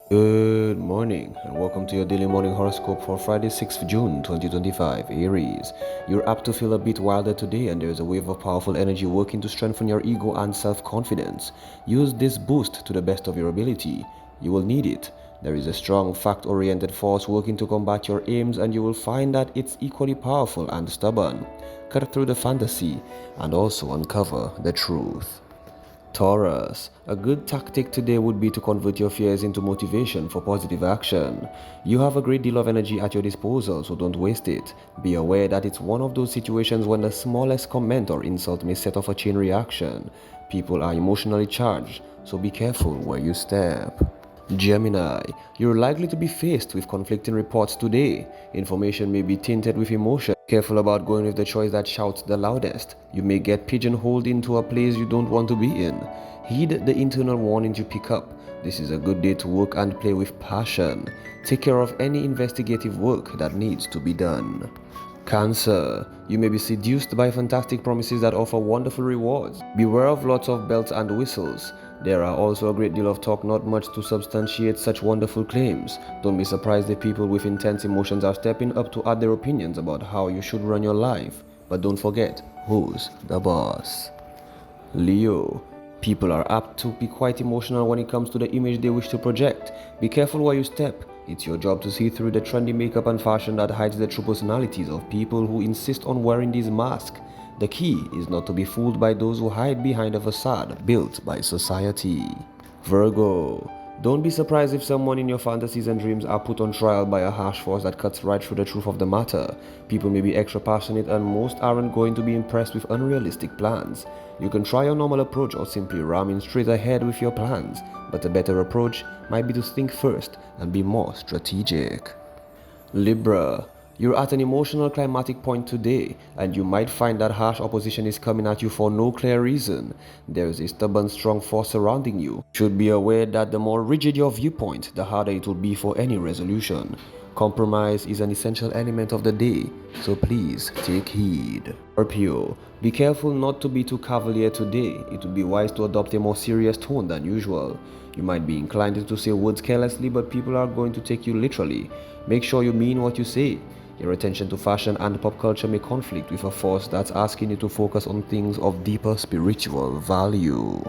Good morning and welcome to your daily morning horoscope for Friday, 6th June 2025. Aries, you're apt to feel a bit wilder today and there's a wave of powerful energy working to strengthen your ego and self-confidence. Use this boost to the best of your ability. You will need it. There is a strong fact-oriented force working to combat your aims and you will find that it's equally powerful and stubborn. Cut through the fantasy and also uncover the truth. Taurus, a good tactic today would be to convert your fears into motivation for positive action. You have a great deal of energy at your disposal, so don't waste it. Be aware that it's one of those situations when the smallest comment or insult may set off a chain reaction. People are emotionally charged, so be careful where you step. Gemini, you're likely to be faced with conflicting reports today. Information may be tainted with emotion. Careful about going with the choice that shouts the loudest. You may get pigeonholed into a place you don't want to be in. Heed the internal warnings you pick up. This is a good day to work and play with passion. Take care of any investigative work that needs to be done. Cancer, you may be seduced by fantastic promises that offer wonderful rewards. Beware of lots of bells and whistles. There are also a great deal of talk, not much to substantiate such wonderful claims. Don't be surprised if people with intense emotions are stepping up to add their opinions about how you should run your life. But don't forget, who's the boss? Leo, people are apt to be quite emotional when it comes to the image they wish to project. Be careful where you step. It's your job to see through the trendy makeup and fashion that hides the true personalities of people who insist on wearing these masks. The key is not to be fooled by those who hide behind a facade built by society. Virgo, don't be surprised if someone in your fantasies and dreams are put on trial by a harsh force that cuts right through the truth of the matter. People may be extra passionate and most aren't going to be impressed with unrealistic plans. You can try your normal approach or simply ramming straight ahead with your plans, but a better approach might be to think first and be more strategic. Libra, you're at an emotional climatic point today, and you might find that harsh opposition is coming at you for no clear reason. There is a stubborn, strong force surrounding you. You should be aware that the more rigid your viewpoint, the harder it will be for any resolution. Compromise is an essential element of the day, so please take heed. Scorpio, be careful not to be too cavalier today. It would be wise to adopt a more serious tone than usual. You might be inclined to say words carelessly, but people are going to take you literally. Make sure you mean what you say. Your attention to fashion and pop culture may conflict with a force that's asking you to focus on things of deeper spiritual value.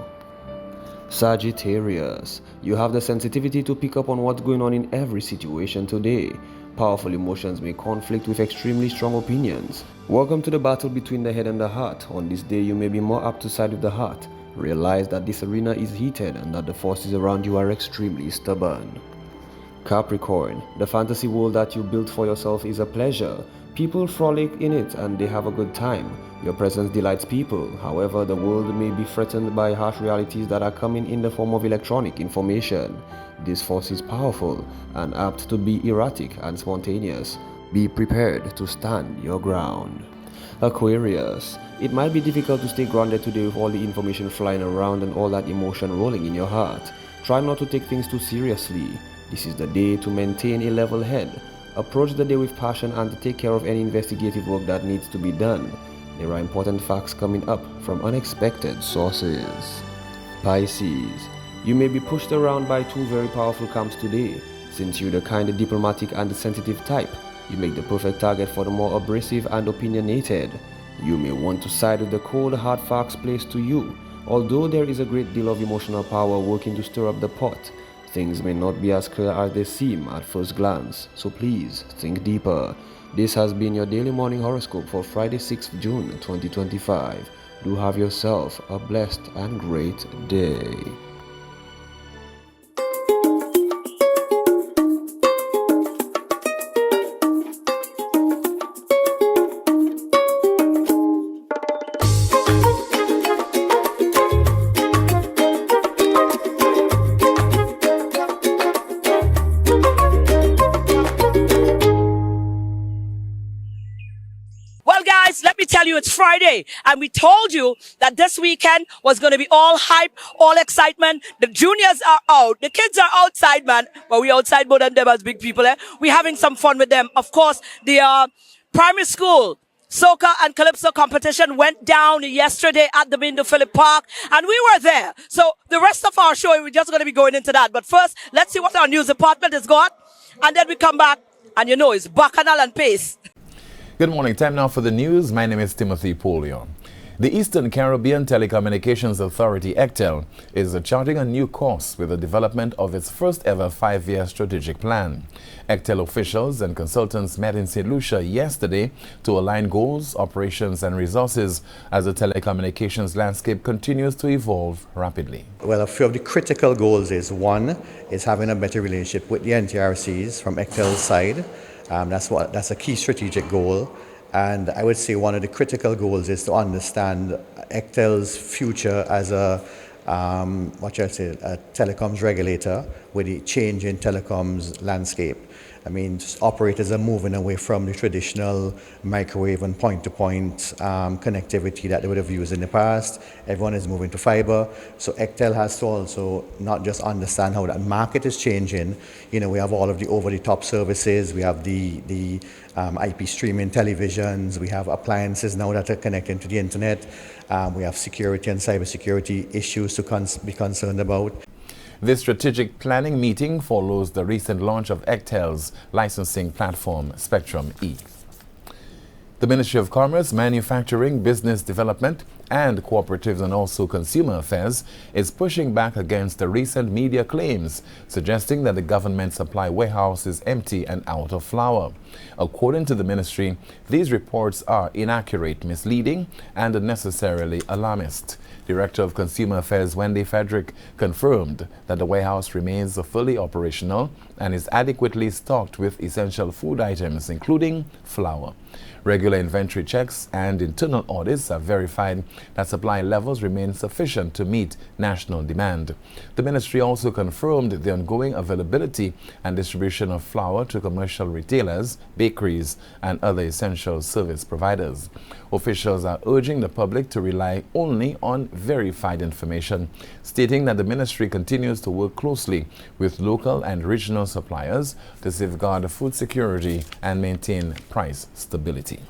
Sagittarius, you have the sensitivity to pick up on what's going on in every situation today. Powerful emotions may conflict with extremely strong opinions. Welcome to the battle between the head and the heart. On this day, you may be more apt to side with the heart. Realize that this arena is heated and that the forces around you are extremely stubborn. Capricorn, the fantasy world that you built for yourself is a pleasure. People frolic in it and they have a good time. Your presence delights people. However, the world may be threatened by harsh realities that are coming in the form of electronic information. This force is powerful and apt to be erratic and spontaneous. Be prepared to stand your ground. Aquarius, it might be difficult to stay grounded today with all the information flying around and all that emotion rolling in your heart. Try not to take things too seriously. This is the day to maintain a level head. Approach the day with passion and take care of any investigative work that needs to be done. There are important facts coming up from unexpected sources. Pisces, you may be pushed around by two very powerful camps today. Since you're the kind of diplomatic and sensitive type, you make the perfect target for the more abrasive and opinionated. You may want to side with the cold hard facts placed to you. Although there is a great deal of emotional power working to stir up the pot, things may not be as clear as they seem at first glance, so please think deeper. This has been your daily morning horoscope for Friday, 6th June 2025. Do have yourself a blessed and great day. Well, guys, let me tell you, it's Friday, and we told you that this weekend was going to be all hype, all excitement. The juniors are out. The kids are outside, man. But we outside more than them as big people, eh? We're having some fun with them. Of course, the primary school Soca and Calypso competition went down yesterday at the Bindu Phillip Park, and we were there. So the rest of our show, we're just going to be going into that. But first, let's see what our news department has got, and then we come back, and you know it's Bacchanal and Pace. Good morning. Time now for the news. My name is Timothy Polio. The Eastern Caribbean Telecommunications Authority, ECTEL, is charting a new course with the development of its first ever 5-year strategic plan. ECTEL officials and consultants met in St. Lucia yesterday to align goals, operations and resources as the telecommunications landscape continues to evolve rapidly. Well, a few of the critical goals is one is having a better relationship with the NTRCs from ECTEL's side. That's a key strategic goal. And I would say one of the critical goals is to understand ECTEL's future as a telecoms regulator with the change in telecoms landscape. I mean, operators are moving away from the traditional microwave and point-to-point connectivity that they would have used in the past. Everyone is moving to fiber. So ECTEL has to also not just understand how that market is changing. You know, we have all of the over-the-top services. We have the IP streaming televisions. We have appliances now that are connected to the internet. We have security and cybersecurity issues to be concerned about. This strategic planning meeting follows the recent launch of ECTEL's licensing platform, Spectrum E. The Ministry of Commerce, Manufacturing, Business Development and Cooperatives and also Consumer Affairs is pushing back against the recent media claims suggesting that the government supply warehouse is empty and out of flour. According to the ministry, these reports are inaccurate, misleading and unnecessarily alarmist. Director of Consumer Affairs Wendy Frederick confirmed that the warehouse remains fully operational and is adequately stocked with essential food items, including flour. Regular inventory checks and internal audits have verified that supply levels remain sufficient to meet national demand. The ministry also confirmed the ongoing availability and distribution of flour to commercial retailers, bakeries, and other essential service providers. Officials are urging the public to rely only on verified information, stating that the ministry continues to work closely with local and regional suppliers to safeguard food security and maintain price stability.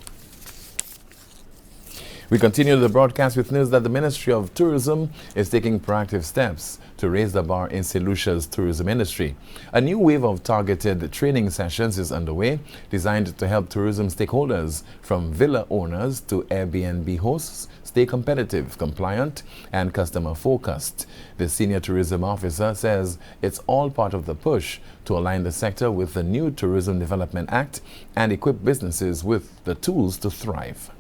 We continue the broadcast with news that the Ministry of Tourism is taking proactive steps to raise the bar in St. Lucia's tourism industry. A new wave of targeted training sessions is underway, designed to help tourism stakeholders, from villa owners to Airbnb hosts, stay competitive, compliant, and customer-focused. The senior tourism officer says it's all part of the push to align the sector with the new Tourism Development Act and equip businesses with the tools to thrive.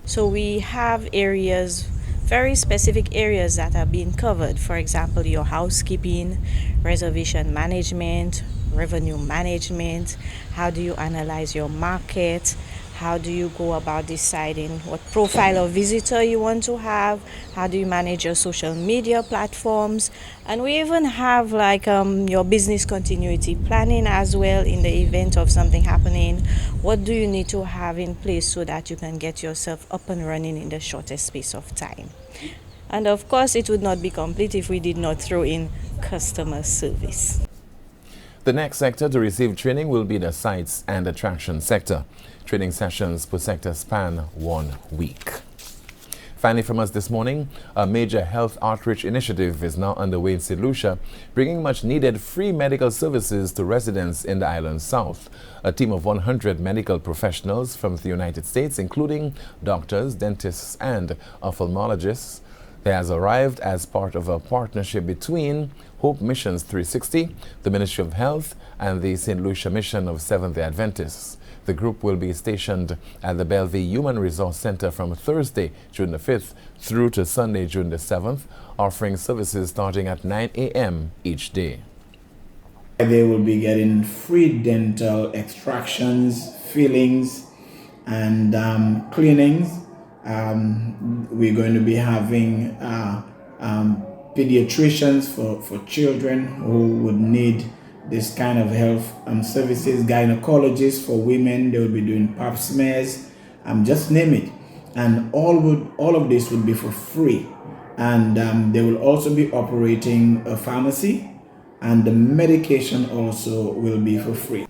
So we have areas, very specific areas that are being covered. For example, your housekeeping, reservation management, revenue management. How do you analyze your market? How do you go about deciding what profile of visitor you want to have? How do you manage your social media platforms? And we even have your business continuity planning as well in the event of something happening. What do you need to have in place so that you can get yourself up and running in the shortest space of time? And of course, it would not be complete if we did not throw in customer service. The next sector to receive training will be the sites and attraction sector. Training sessions per sector span 1 week. Finally, from us this morning, a major health outreach initiative is now underway in St. Lucia, bringing much needed free medical services to residents in the island's south. A team of 100 medical professionals from the United States, including doctors, dentists, and ophthalmologists, has arrived as part of a partnership between Hope Missions 360, the Ministry of Health, and the St. Lucia Mission of Seventh-day Adventists. The group will be stationed at the Bellevue Human Resource Center from Thursday, June the 5th, through to Sunday, June the 7th, offering services starting at 9 a.m. each day. They will be getting free dental extractions, fillings, and cleanings. We're going to be having pediatricians for children who would need this kind of health services, gynecologists for women. They will be doing pap smears, just name it. And all of this would be for free. And they will also be operating a pharmacy, and the medication also will be for free.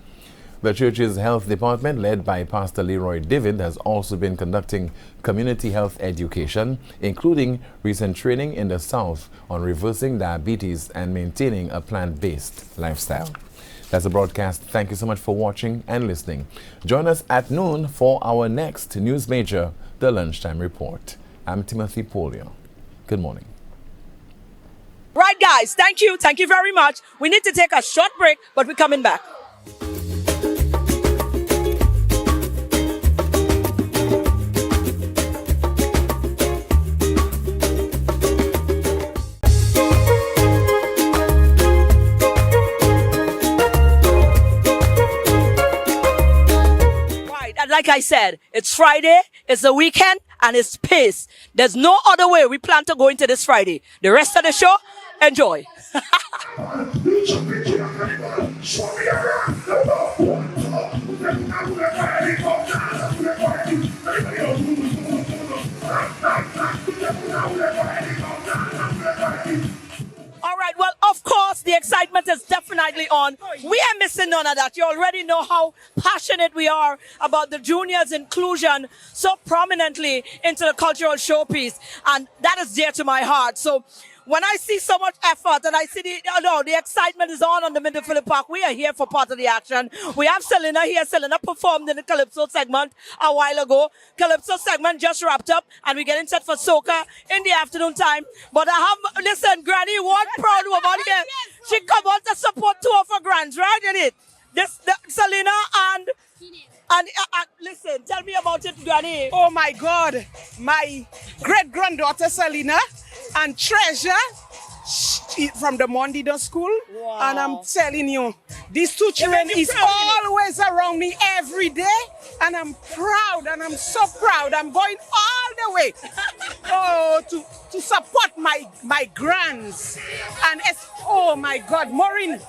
The church's health department, led by Pastor Leroy David, has also been conducting community health education, including recent training in the South on reversing diabetes and maintaining a plant-based lifestyle. That's the broadcast. Thank you so much for watching and listening. Join us at noon for our next news major, the Lunchtime Report. I'm Timothy Polio. Good morning. Right, guys. Thank you. Thank you very much. We need to take a short break, but we're coming back. Like I said, it's Friday, it's the weekend, and it's pace. There's no other way we plan to go into this Friday. The rest of the show, enjoy. All right, well, of course, the excitement is definitely on. We are missing none of that. You already know how passionate we are about the juniors' inclusion so prominently into the cultural showpiece. And that is dear to my heart. So when I see so much effort and I see the excitement is on the Middle Phillip Park, we are here for part of the action. We have Selena here. Selena performed in the Calypso segment a while ago. Calypso segment just wrapped up and we're getting set for Soca in the afternoon time. But I have, listen, Granny, one proud woman here. She come out to support two of her grands, right? In it. Selena and listen, tell me about it, Granny. Oh my God, my great-granddaughter Selena and Treasure from the Mondida school. Wow. And I'm telling you, these two children is always around me every day. And I'm proud, and I'm so proud. I'm going all the way to support my grands. And oh my God, Maureen.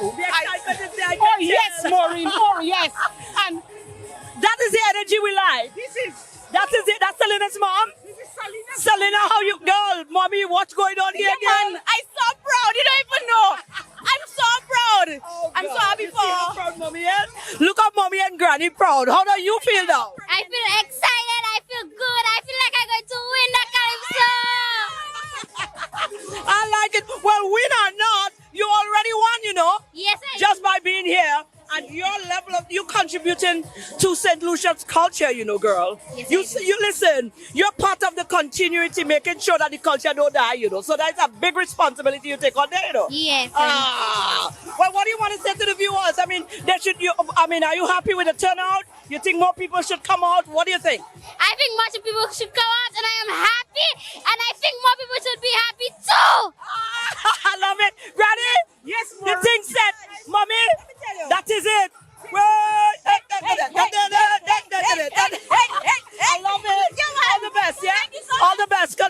The excitement is there. Oh yes, Maureen. Oh yes. And that is the energy we like. That is it. That's Selena's mom. Selena, how you, girl? Mommy, what's going on here, girl? I'm so proud. You don't even know. I'm so proud. Oh, I'm so happy you see how for. proud mommy is? Look at mommy and granny proud. How do you feel now? I feel excited. I feel good. I feel like I'm going to win the Calypso. I like it. Well, win or not, you already won, you know. Yes, I Just by being here. And your level of you contributing to St. Lucia's culture, you know, girl. Yes, you listen. You're part of the continuity, making sure that the culture don't die, you know. So that's a big responsibility you take on there, you know. Yes. Well, what do you want to say to the viewers? I mean, are you happy with the turnout? You think more people should come out? What do you think? I think much people should come out, and I am happy. And I think more people should be happy too. I love it. Ready? yes, The Maureen. thing set, mommy. That is it. I love it. All the best, yeah? All the best.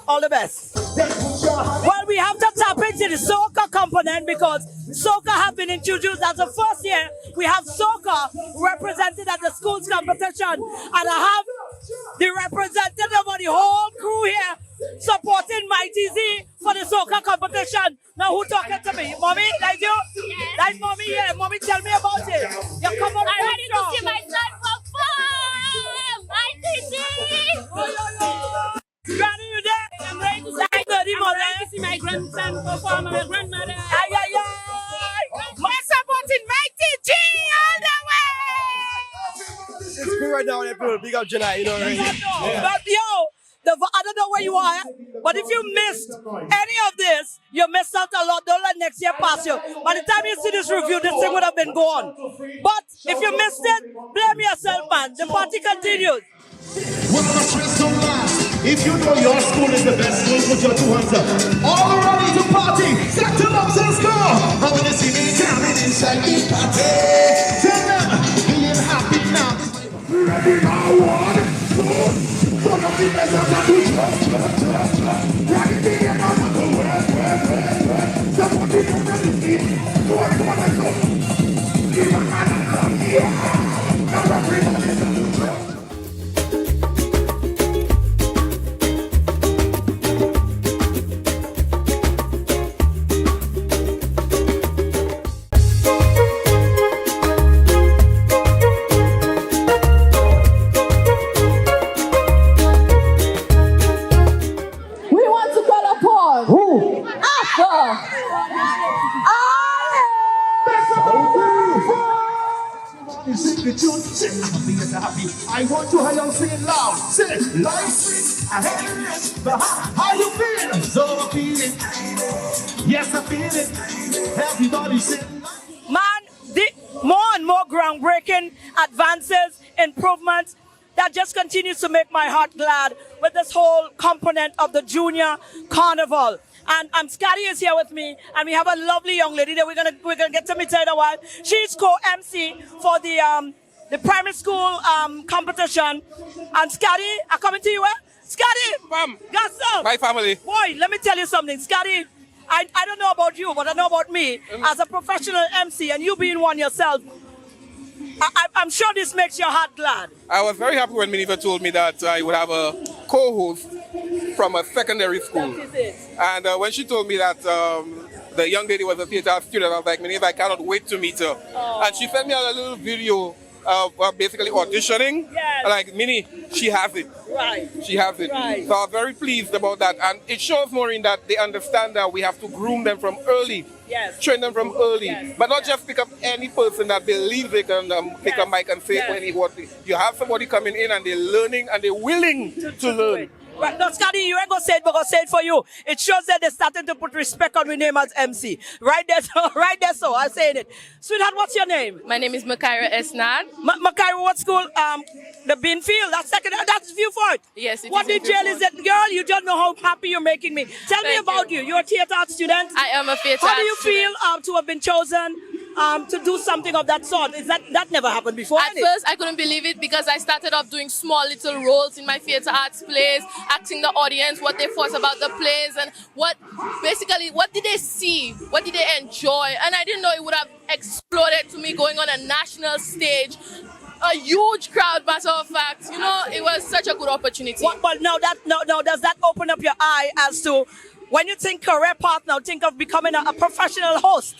All the best. Well, we have to tap into the Soca component because Soca have been introduced as the first year. We have Soca represented at the schools competition. And I have the representative of the whole crew here supporting Mighty Z for the Soca competition. Now, who talking to me? Mommy, like you? Yes. Like mommy here. Mommy, tell me about it. You come up I'm ready to strong. see my son perform. Mighty Z. Granny, you there? I'm ready to see my grandson perform. My grandmother. Ay, ay, ay. We're supporting Mighty G all the way. It's cool right now, people. Big up July, you know what I mean? But yo, I don't know where you are, but if you missed any of this, you missed out a lot. Don't let next year pass you. By the time you see this review, this thing would have been gone. But if you missed it, blame yourself, man. The party continues. Well, the stress don't last. If you know your school is the best school, put your two hands up. All ready to party. Set to up, let's go. I want to see me coming inside the party. Tell them, being happy now. Ready now, one. Fuck up the best of the ready to on the way. Somebody come ready to see. Go on, let's go. Give a hand. Yeah. Now everybody. everybody sing the tune. Say happy is happy. I want to hear you sing loud. Say life sweet. I hear it. But how you feel? So I feel it. Yes, I feel it. Everybody sing. Man, more and more groundbreaking advances, improvements that just continues to make my heart glad with this whole component of the Junior Carnival. And Scotty is here with me, and we have a lovely young lady that we're gonna get to meet her in a while. She's co-MC for the primary school competition. And Scotty, I'm coming to you. Scotty, got some. My family. Boy, let me tell you something, Scotty. I don't know about you, but I know about me as a professional MC, and you being one yourself. I'm sure this makes your heart glad. I was very happy when Miniva told me that I would have a co-host from a secondary school. That is it. And when she told me that the young lady was a theater student, I was like, Miniva, I cannot wait to meet her. Oh. And she sent me a little video of basically auditioning. Yes. Like, Minnie, she has it. Right. She has it. Right. So I was very pleased about that. And it shows, Maureen, that they understand that we have to groom them from early. Yes. Train them from early. Yes. But not just pick up any person that believes they can pick a mic and say what you have somebody coming in and they're learning and they're willing to learn. Right, no, Scotty, you ain't gonna say it, but gonna say it for you. It shows that they're starting to put respect on my name as MC. Right there, so I'm saying it. Sweetheart, what's your name? My name is Makaira Esnad. Makaira, what school? The Beanfield. That's Viewfort. Yes, it what is in detail Viewfort. is it? Girl, you don't know how happy you're making me. Tell me about you. You're a theater art student? I am a theater How do you art student. feel to have been chosen to do something of that sort? Is that never happened before? At first, I couldn't believe it because I started off doing small little roles in my theater arts plays, asking the audience what they thought about the plays and what did they see, what did they enjoy, and I didn't know it would have exploded to me going on a national stage. A huge crowd, matter of fact. You know, it was such a good opportunity. But now does that open up your eye as to when you think career path now, think of becoming a professional host?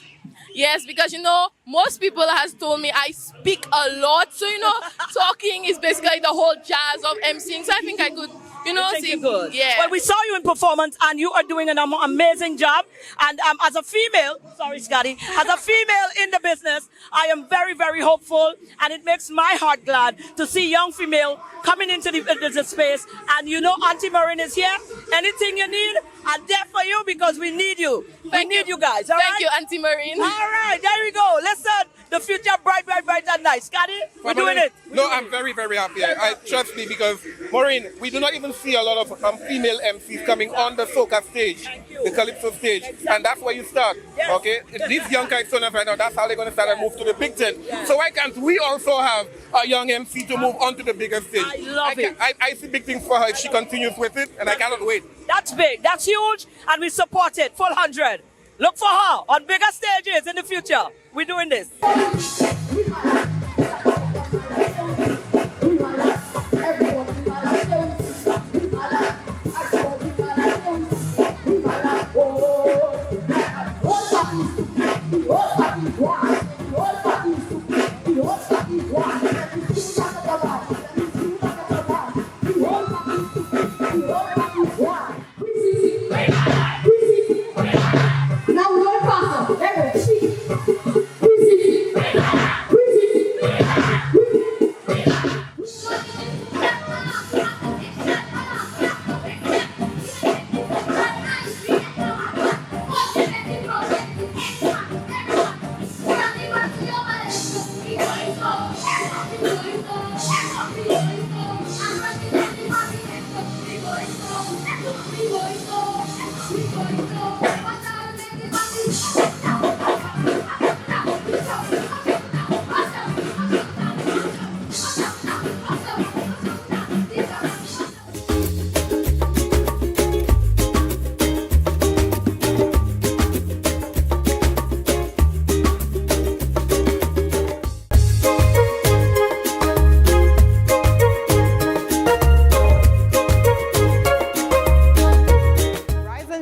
Yes, because, you know, most people has told me I speak a lot. So, you know, talking is basically the whole jazz of emceeing. So I think I could, you know, think you're good. Yeah. Well, we saw you in performance and you are doing an amazing job. And as a female, sorry, Scotty, as a female in the business, I am very, very hopeful. And it makes my heart glad to see young female coming into the space. And you know, Auntie Maureen is here. Anything you need, I'm there for you because we need you. We need you guys. All Thank right? you, Auntie Maureen. All right, there we go. Listen, the future bright and nice. Scotty, we're doing it. I'm very, very happy. I trust me because, Maureen, we do not even see a lot of female MCs coming on the Soca stage, the Calypso stage, and that's where you start. Yes. Okay, these young guys right now, that's how they're going to start and move to the Big Ten. So why can't we also have a young MC to move on to the bigger stage? I love it. I see big things for her if she continues with it, and I cannot wait. That's big. That's huge, and we support it. Full 100. Look for her on bigger stages in the future. We're doing this.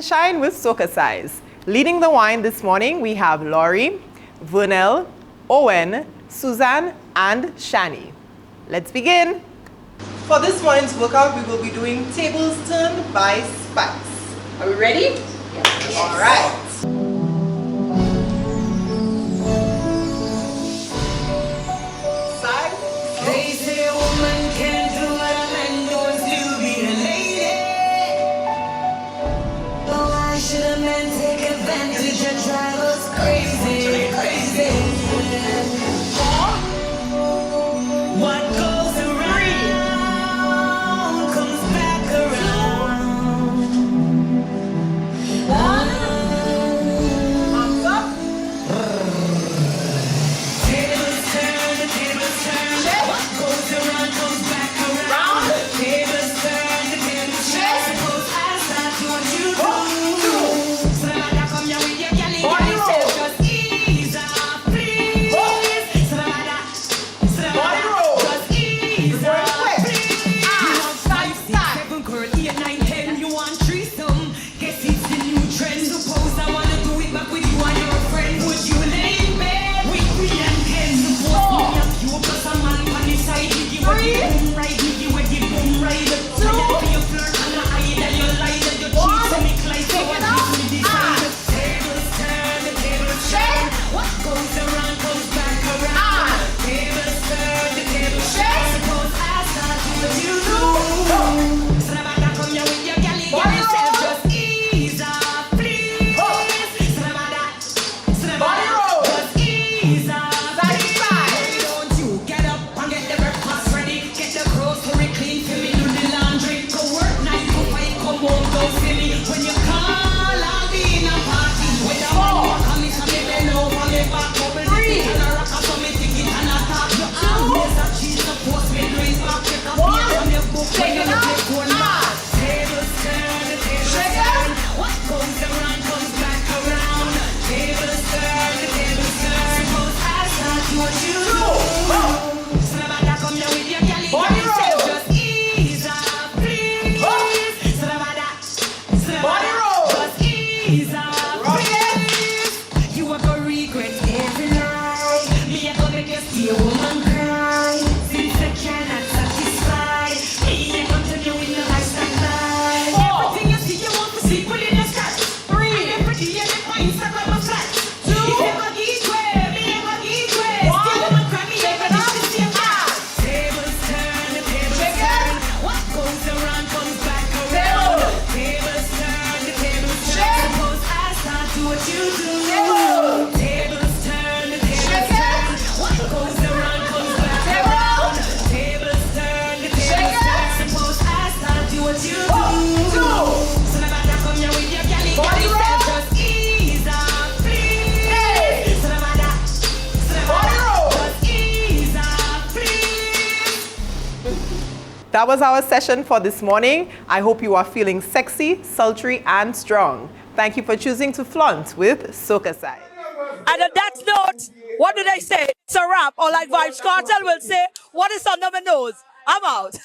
Shine with SocaCize. Leading the wine this morning, we have Laurie, Vernell, Owen, Suzanne, and Shani. Let's begin. For this morning's workout, we will be doing tables turned by spikes. Are we ready? Yes. All right. That was our session for this morning. I hope you are feeling sexy, sultry, and strong. Thank you for choosing to flaunt with SocaCize. And on that note, what do they say? It's a wrap. Or like Vibes Cartel will say, what is under my nose? I'm out.